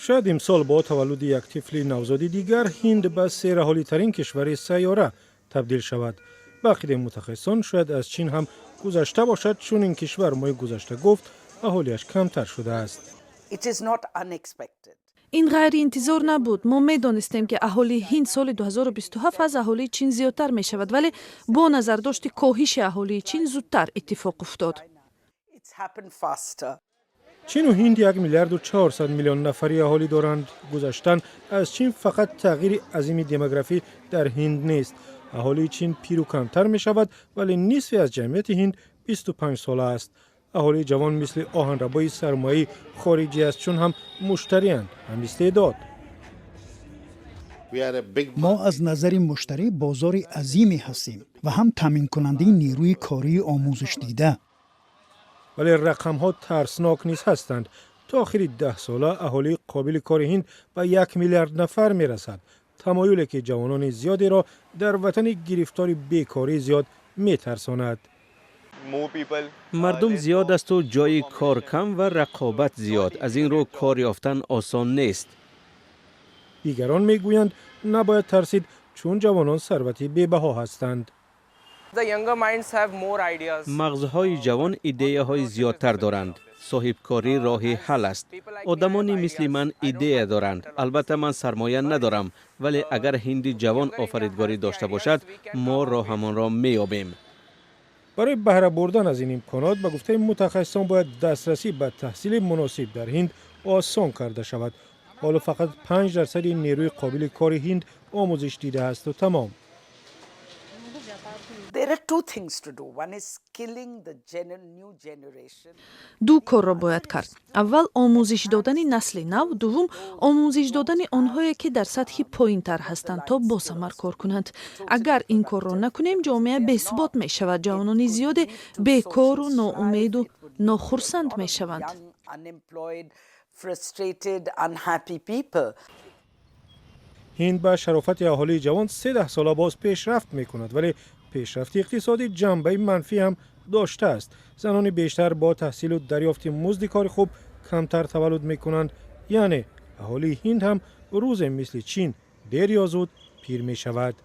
شاید امسال با تولد یک طفل نوزاد دیگر هند به سه‌رهالی ترین کشور سیاره تبدیل شود. برخی متخصصان شاید از چین هم گذشته باشد، چون این کشور ماه گذشته گفت اهالیش کمتر شده است. این غیر انتظار نبود. ما می‌دانستیم که اهالی هند سال 2027 از اهالی چین زیادتر می شود، ولی با نظرداشت کاهش اهالی چین زودتر اتفاق افتاد. چین و هند 1 میلیارد و 400 میلیون نفری اهالی دارند. گذشتن از چین فقط تغییر عظیم دموگرافی در هند نیست. اهالی چین پیر و کمتر می شود، ولی نصف از جمعیت هند 25 ساله است. اهالی جوان مثل آهنربای سرمایه خارجی است، چون هم مشتری‌اند، هم استعداد. ما از نظر مشتری بازار عظیمی هستیم و هم تامین کننده نیروی کاری آموزش دیده. ولی رقم‌ها ترسناک نیز هستند. تا آخر 10 ساله اهالی قابل کار هند به 1 میلیارد نفر می‌رسد. تمایلی که جوانان زیادی را در وطن گرفتار بیکاری زیاد می‌ترساند. مردم زیاد است و جای کار کم و رقابت زیاد. از این رو کار یافتن آسان نیست. دیگران میگویند نباید ترسید، چون جوانان ثروتی بی‌بها هستند. مغزهای جوان ایده های زیادتر دارند. صاحب کاری راه حل است. آدمانی مثل من ایده دارند. البته من سرمایه ندارم، ولی اگر هندی جوان آفریدگاری داشته باشد، ما راهمان را می‌یابیم. برای بهره بردن از این امکانات به گفته متخصصان باید دسترسی به تحصیل مناسب در هند آسان کرده شود. حالا فقط 5% نیروی قابل کار هند آموزش دیده است و تمام. دو کار را باید کرد. اول آموزش دادن نسل نو، دوم آموزش دادن آنهایی که در سطح پایین‌تر هستند تا با ثمر کار کنند. اگر این کار را نکنیم جامعه بی‌ثبات می شود. جوانان زیاد بیکار و ناامید و ناخرسند می شوند. هند به شرافت اهالی جوان 13 ساله باز پیشرفت می کند، ولی پیشرفت اقتصادی جنبه منفی هم داشته است. زنان بیشتر با تحصیل و دریافت مزد کار خوب کمتر تولد می کنند. یعنی اهالی هند هم روز مثل چین دیر یا زود پیر می شود.